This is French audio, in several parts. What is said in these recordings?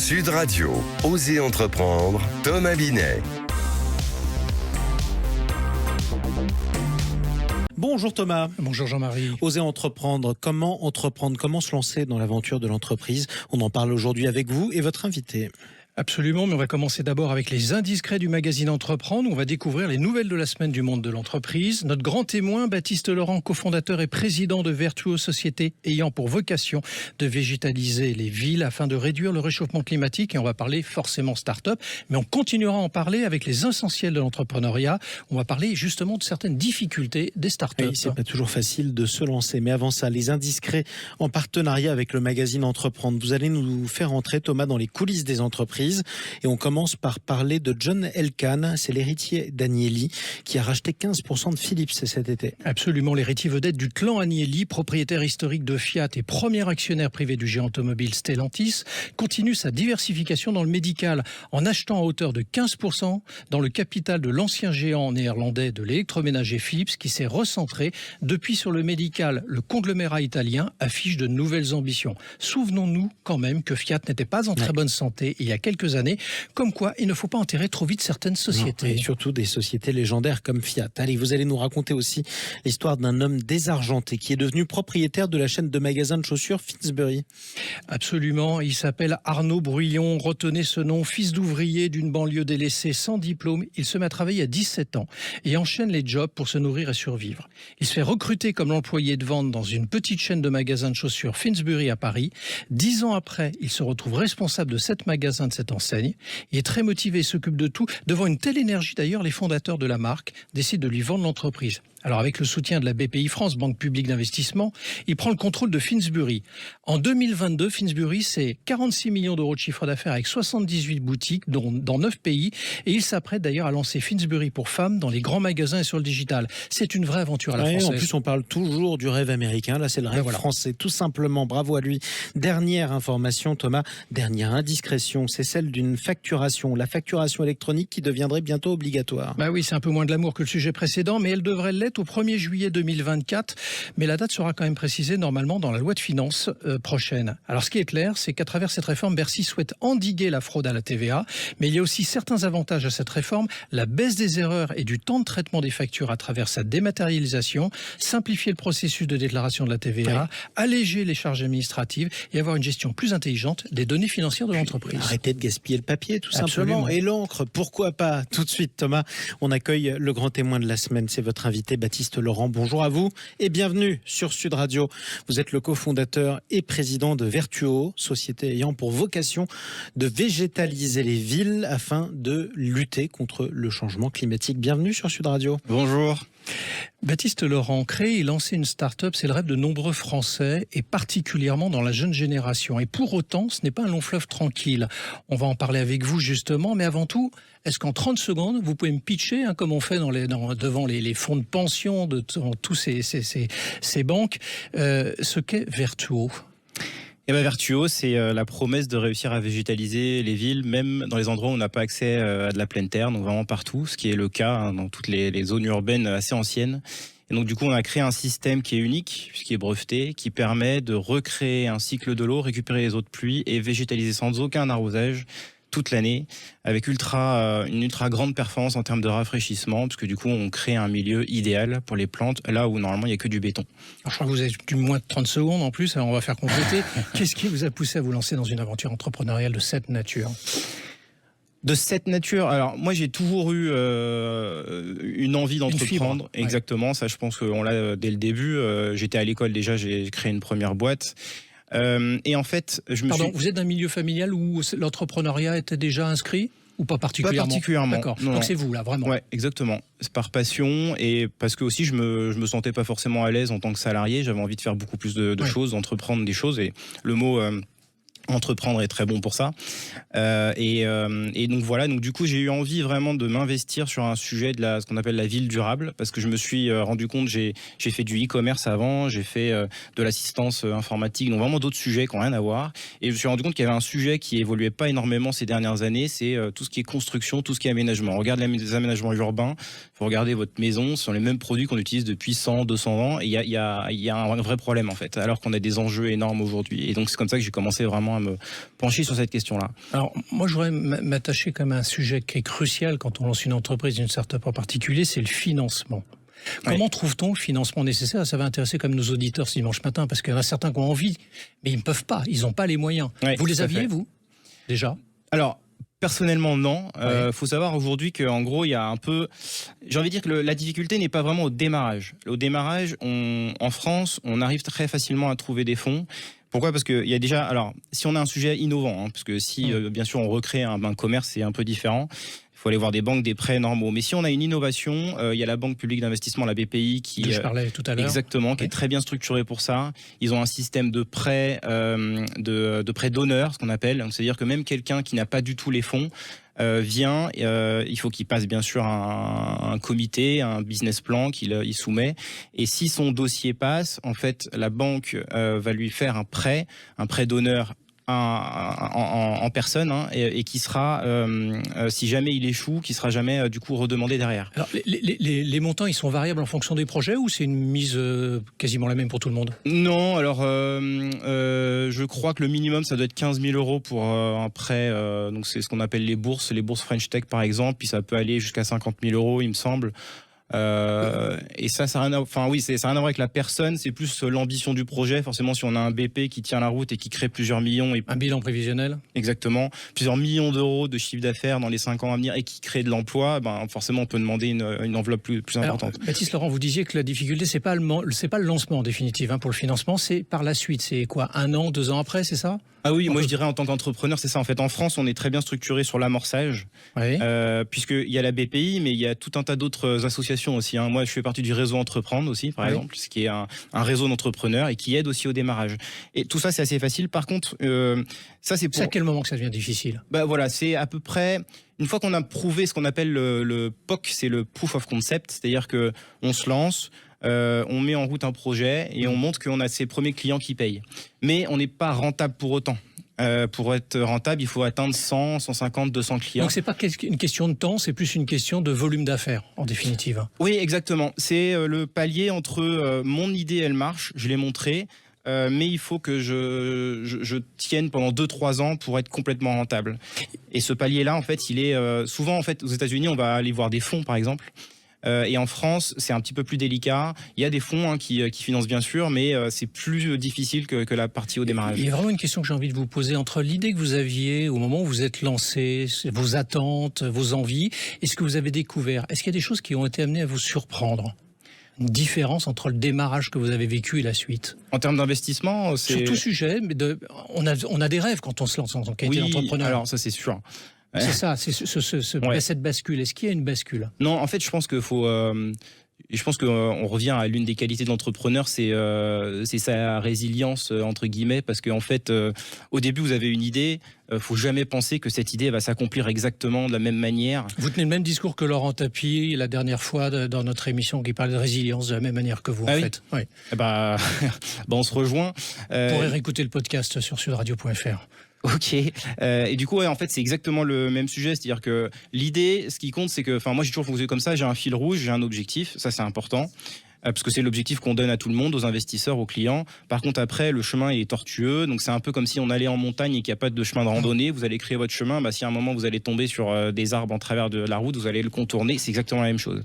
Sud Radio, Osez entreprendre, Thomas Binet. Bonjour Thomas. Bonjour Jean-Marie. Osez entreprendre, comment se lancer dans l'aventure de l'entreprise? On en parle aujourd'hui avec vous et votre invité. Absolument, mais on va commencer d'abord avec les indiscrets du magazine Entreprendre. On va découvrir les nouvelles de la semaine du monde de l'entreprise. Notre grand témoin, Baptiste Laurent, cofondateur et président de Vertuo, société ayant pour vocation de végétaliser les villes afin de réduire le réchauffement climatique. Et on va parler forcément start-up, mais on continuera à en parler avec les essentiels de l'entrepreneuriat. On va parler justement de certaines difficultés des start-up. Oui, c'est pas toujours facile de se lancer, mais avant ça, les indiscrets en partenariat avec le magazine Entreprendre. Vous allez nous faire entrer, Thomas, dans les coulisses des entreprises. Et on commence par parler de John Elkann, c'est l'héritier d'Agnelli qui a racheté 15% de Philips cet été. Absolument, l'héritier vedette du clan Agnelli, propriétaire historique de Fiat et premier actionnaire privé du géant automobile Stellantis, continue sa diversification dans le médical en achetant à hauteur de 15% dans le capital de l'ancien géant néerlandais de l'électroménager Philips qui s'est recentré depuis sur le médical. Le conglomérat italien affiche de nouvelles ambitions. Souvenons-nous quand même que Fiat n'était pas en très bonne santé il y a quelques années, comme quoi il ne faut pas enterrer trop vite certaines sociétés. Non, et surtout des sociétés légendaires comme Fiat. Allez, vous allez nous raconter aussi l'histoire d'un homme désargenté qui est devenu propriétaire de la chaîne de magasins de chaussures Finsbury. Absolument, il s'appelle Arnaud Bruyon, retenez ce nom, fils d'ouvrier d'une banlieue délaissée sans diplôme. Il se met à travailler à 17 ans et enchaîne les jobs pour se nourrir et survivre. Il se fait recruter comme l'employé de vente dans une petite chaîne de magasins de chaussures Finsbury à Paris. 10 ans après, il se retrouve responsable de 7 magasins de cette enseigne. Il est très motivé et s'occupe de tout. Devant une telle énergie d'ailleurs, les fondateurs de la marque décident de lui vendre l'entreprise. Alors avec le soutien de la BPI France, Banque publique d'investissement, il prend le contrôle de Finsbury. En 2022, Finsbury, c'est 46 millions d'euros de chiffre d'affaires avec 78 boutiques dans 9 pays. Et il s'apprête d'ailleurs à lancer Finsbury pour femmes dans les grands magasins et sur le digital. C'est une vraie aventure à la française. En plus, on parle toujours du rêve américain. Là, c'est le rêve français, tout simplement. Bravo à lui. Dernière information, Thomas, dernière indiscrétion, c'est celle d'une facturation. La facturation électronique qui deviendrait bientôt obligatoire. Bah oui, c'est un peu moins de l'amour que le sujet précédent, mais elle devrait l'être au 1er juillet 2024, mais la date sera quand même précisée normalement dans la loi de finances prochaine. Alors ce qui est clair, c'est qu'à travers cette réforme, Bercy souhaite endiguer la fraude à la TVA, mais il y a aussi certains avantages à cette réforme, la baisse des erreurs et du temps de traitement des factures à travers sa dématérialisation, simplifier le processus de déclaration de la TVA, alléger les charges administratives et avoir une gestion plus intelligente des données financières de l'entreprise. Arrêtez de gaspiller le papier, tout Absolument. simplement. Et l'encre, pourquoi pas? Tout de suite, Thomas, on accueille le grand témoin de la semaine, c'est votre invité, Baptiste Laurent. Bonjour à vous et bienvenue sur Sud Radio. Vous êtes le cofondateur et président de Vertuo, société ayant pour vocation de végétaliser les villes afin de lutter contre le changement climatique. Bienvenue sur Sud Radio. Bonjour. Baptiste Laurent, créer et lancer une start-up, c'est le rêve de nombreux Français et particulièrement dans la jeune génération. Et pour autant, ce n'est pas un long fleuve tranquille. On va en parler avec vous justement, mais avant tout, est-ce qu'en 30 secondes, vous pouvez me pitcher, comme on fait devant les fonds de pension de tous ces banques, ce qu'est Vertuo? Vertuo, c'est la promesse de réussir à végétaliser les villes, même dans les endroits où on n'a pas accès à de la pleine terre, donc vraiment partout, ce qui est le cas dans toutes les zones urbaines assez anciennes. Et donc du coup, on a créé un système qui est unique, puisqu'il est breveté, qui permet de recréer un cycle de l'eau, récupérer les eaux de pluie et végétaliser sans aucun arrosage toute l'année, avec une ultra grande performance en termes de rafraîchissement, parce que du coup, on crée un milieu idéal pour les plantes, là où normalement il n'y a que du béton. Alors, je crois que vous avez du moins de 30 secondes en plus, alors on va faire compléter. Qu'est-ce qui vous a poussé à vous lancer dans une aventure entrepreneuriale de cette nature ? De cette nature, alors moi j'ai toujours eu une envie d'entreprendre. Exactement, ça je pense qu'on l'a dès le début. J'étais à l'école déjà, j'ai créé une première boîte. Et en fait, vous êtes d'un milieu familial où l'entrepreneuriat était déjà inscrit ou pas particulièrement? Pas particulièrement. D'accord. Non, donc c'est vous là, vraiment. Ouais, exactement. C'est par passion et parce que aussi je me sentais pas forcément à l'aise en tant que salarié. J'avais envie de faire beaucoup plus de choses, d'entreprendre des choses et le mot entreprendre est très bon pour ça. Et donc voilà, donc du coup j'ai eu envie vraiment de m'investir sur un sujet de ce qu'on appelle la ville durable, parce que je me suis rendu compte, j'ai fait du e-commerce avant, j'ai fait de l'assistance informatique, donc vraiment d'autres sujets qui n'ont rien à voir. Et je me suis rendu compte qu'il y avait un sujet qui évoluait pas énormément ces dernières années, c'est tout ce qui est construction, tout ce qui est aménagement. On regarde les aménagements urbains, faut regarder votre maison, ce sont les mêmes produits qu'on utilise depuis 100, 200 ans, et il y a un vrai problème en fait, alors qu'on a des enjeux énormes aujourd'hui. Et donc c'est comme ça que j'ai commencé vraiment forcément à me pencher sur cette question-là. Alors, moi, je voudrais m'attacher quand même à un sujet qui est crucial quand on lance une entreprise, une start-up en particulier, c'est le financement. Comment trouve-t-on le financement nécessaire? Ça va intéresser comme nos auditeurs ce dimanche matin, parce qu'il y en a certains qui ont envie, mais ils ne peuvent pas, ils n'ont pas les moyens. Vous les aviez, vous, déjà? Alors, personnellement, non. Faut savoir aujourd'hui qu'en gros, il y a un peu... J'ai envie de dire que la difficulté n'est pas vraiment au démarrage. Au démarrage, en France, on arrive très facilement à trouver des fonds. Pourquoi? Parce qu'il y a déjà... Alors, si on a un sujet innovant, parce que si, bien sûr, on recrée un commerce, c'est un peu différent. Il faut aller voir des banques, des prêts normaux. Mais si on a une innovation, il y a la Banque publique d'investissement, la BPI, qui... je parlais tout à l'heure. Exactement, qui est très bien structurée pour ça. Ils ont un système de prêt, de prêt d'honneur, ce qu'on appelle. C'est-à-dire que même quelqu'un qui n'a pas du tout les fonds vient, il faut qu'il passe bien sûr un comité, un business plan qu'il soumet. Et si son dossier passe, en fait, la banque va lui faire un prêt d'honneur en personne, et qui sera, si jamais il échoue, qui sera jamais du coup redemandé derrière. Alors, les montants, ils sont variables en fonction des projets, ou c'est une mise quasiment la même pour tout le monde? Non, alors je crois que le minimum, ça doit être 15 000 euros pour un prêt. Donc c'est ce qu'on appelle les bourses French Tech par exemple, puis ça peut aller jusqu'à 50 000 euros, il me semble. Et ça n'a rien à voir avec la personne, c'est plus l'ambition du projet. Forcément, si on a un BP qui tient la route et qui crée plusieurs millions... Un bilan prévisionnel. Exactement. Plusieurs millions d'euros de chiffre d'affaires dans les 5 ans à venir et qui crée de l'emploi, forcément, on peut demander une enveloppe plus importante. Alors, Baptiste Laurent, vous disiez que la difficulté, c'est pas le lancement en définitive pour le financement, c'est par la suite. C'est quoi, 1 an, 2 ans après, c'est ça? Ah oui, moi je dirais en tant qu'entrepreneur, c'est ça. En fait, en France, on est très bien structuré sur l'amorçage, puisqu'il y a la BPI, mais il y a tout un tas d'autres associations aussi. Moi, je fais partie du réseau Entreprendre aussi, par exemple, ce qui est un réseau d'entrepreneurs et qui aide aussi au démarrage. Et tout ça, c'est assez facile. Par contre, ça c'est pour... C'est à quel moment que ça devient difficile? Voilà, c'est à peu près... Une fois qu'on a prouvé ce qu'on appelle le POC, c'est le Proof of Concept, c'est-à-dire que on se lance... on met en route un projet et on montre qu'on a ses premiers clients qui payent. Mais on n'est pas rentable pour autant. Pour être rentable, il faut atteindre 100, 150, 200 clients. Donc c'est pas une question de temps, c'est plus une question de volume d'affaires, en définitive. Oui, exactement. C'est le palier entre mon idée, elle marche, je l'ai montrée, mais il faut que je tienne pendant 2-3 ans pour être complètement rentable. Et ce palier-là, en fait, il est souvent, en fait, aux États-Unis, on va aller voir des fonds, par exemple. Et en France, c'est un petit peu plus délicat. Il y a des fonds qui financent bien sûr, mais c'est plus difficile que la partie au démarrage. Il y a vraiment une question que j'ai envie de vous poser. Entre l'idée que vous aviez au moment où vous êtes lancé, vos attentes, vos envies, et ce que vous avez découvert, est-ce qu'il y a des choses qui ont été amenées à vous surprendre? Une différence entre le démarrage que vous avez vécu et la suite? En termes d'investissement, c'est... Sur tout sujet, mais on a des rêves quand on se lance en tant qu'entrepreneur. Alors ça c'est sûr. C'est ça, c'est cette bascule. Est-ce qu'il y a une bascule? Non, en fait, je pense qu'il faut... je pense qu'on revient à l'une des qualités de l'entrepreneur, c'est sa résilience, entre guillemets, parce qu'en fait, au début, vous avez une idée, faut jamais penser que cette idée va s'accomplir exactement de la même manière. Vous tenez le même discours que Laurent Tapie la dernière fois dans notre émission qui parlait de résilience de la même manière que vous, en fait. Oui. On se rejoint. Vous pourrez réécouter le podcast sur sudradio.fr. Ok. Et du coup, en fait, c'est exactement le même sujet. C'est-à-dire que l'idée, ce qui compte, c'est que, moi, j'ai toujours fonctionné comme ça. J'ai un fil rouge, j'ai un objectif. Ça, c'est important. Parce que c'est l'objectif qu'on donne à tout le monde, aux investisseurs, aux clients. Par contre, après, le chemin est tortueux. Donc, c'est un peu comme si on allait en montagne et qu'il n'y a pas de chemin de randonnée. Vous allez créer votre chemin. Si à un moment, vous allez tomber sur des arbres en travers de la route, vous allez le contourner. C'est exactement la même chose.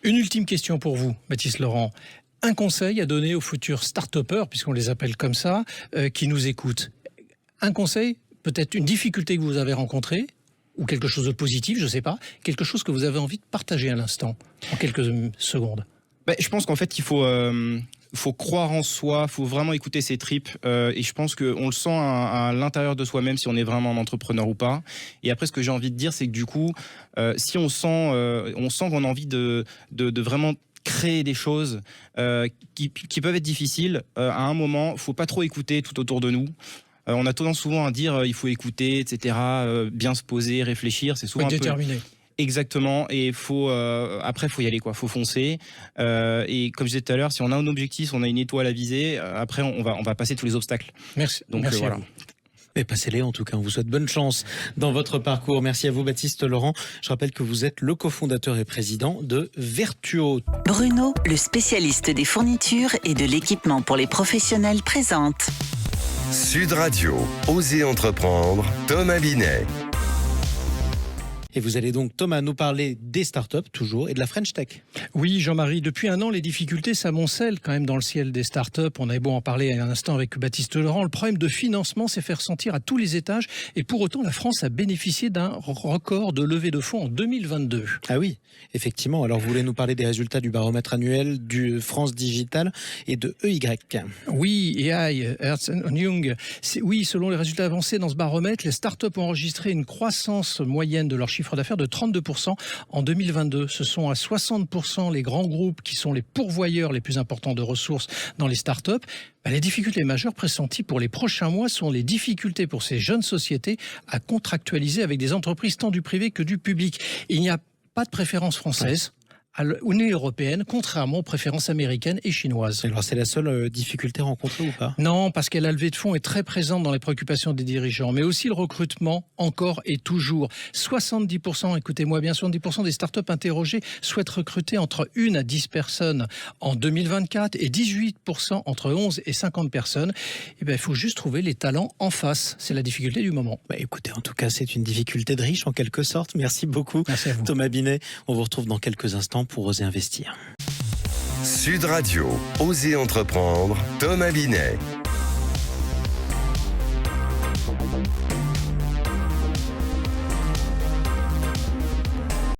Une ultime question pour vous, Baptiste Laurent. Un conseil à donner aux futurs start-upers, puisqu'on les appelle comme ça, qui nous écoutent. Un conseil, peut-être une difficulté que vous avez rencontrée, ou quelque chose de positif, je ne sais pas, quelque chose que vous avez envie de partager à l'instant, en quelques secondes. Je pense qu'en fait, il faut croire en soi, il faut vraiment écouter ses tripes, et je pense qu'on le sent à l'intérieur de soi-même si on est vraiment un entrepreneur ou pas. Et après, ce que j'ai envie de dire, c'est que du coup, si on sent qu'on a envie de vraiment créer des choses qui peuvent être difficiles, à un moment, il ne faut pas trop écouter tout autour de nous. On a tendance souvent à dire il faut écouter, etc., bien se poser, réfléchir. C'est souvent déterminé. Exactement. Et après, faut y aller, quoi. Faut foncer. Et comme je disais tout à l'heure, si on a un objectif, on a une étoile à viser. Après, on va passer tous les obstacles. Merci. Donc merci voilà. Et passez-les en tout cas, on vous souhaite bonne chance dans votre parcours. Merci à vous Baptiste Laurent. Je rappelle que vous êtes le cofondateur et président de Vertuo. Bruno, le spécialiste des fournitures et de l'équipement pour les professionnels, présente Sud Radio, Osez entreprendre, Thomas Binet. Et vous allez donc, Thomas, nous parler des startups, toujours, et de la French Tech. Oui, Jean-Marie, depuis un an, les difficultés s'amoncellent quand même dans le ciel des startups. On avait beau en parler un instant avec Baptiste Laurent. Le problème de financement s'est fait ressentir à tous les étages. Et pour autant, la France a bénéficié d'un record de levée de fonds en 2022. Ah oui, effectivement. Alors, vous voulez nous parler des résultats du baromètre annuel du France Digital et de EY. Oui, AI, Ernst Young. Oui, selon les résultats avancés dans ce baromètre, les startups ont enregistré une croissance moyenne de leur chiffre d'affaires de 32% en 2022. Ce sont à 60% les grands groupes qui sont les pourvoyeurs les plus importants de ressources dans les startups. Les difficultés majeures pressenties pour les prochains mois sont les difficultés pour ces jeunes sociétés à contractualiser avec des entreprises tant du privé que du public. Il n'y a pas de préférence française à l'Union européenne, contrairement aux préférences américaines et chinoises. Alors, c'est la seule difficulté rencontrée ou pas? Non, parce que la levée de fonds est très présente dans les préoccupations des dirigeants, mais aussi le recrutement, encore et toujours. 70%, écoutez-moi bien, 70% des startups interrogées souhaitent recruter entre 1 à 10 personnes en 2024 et 18% entre 11 et 50 personnes. Eh bien, il faut juste trouver les talents en face. C'est la difficulté du moment. Écoutez, en tout cas, c'est une difficulté de riche en quelque sorte. Merci beaucoup, Merci à vous. Thomas Binet. On vous retrouve dans quelques instants pour Oser investir. Sud Radio, Osez entreprendre, Thomas Binet.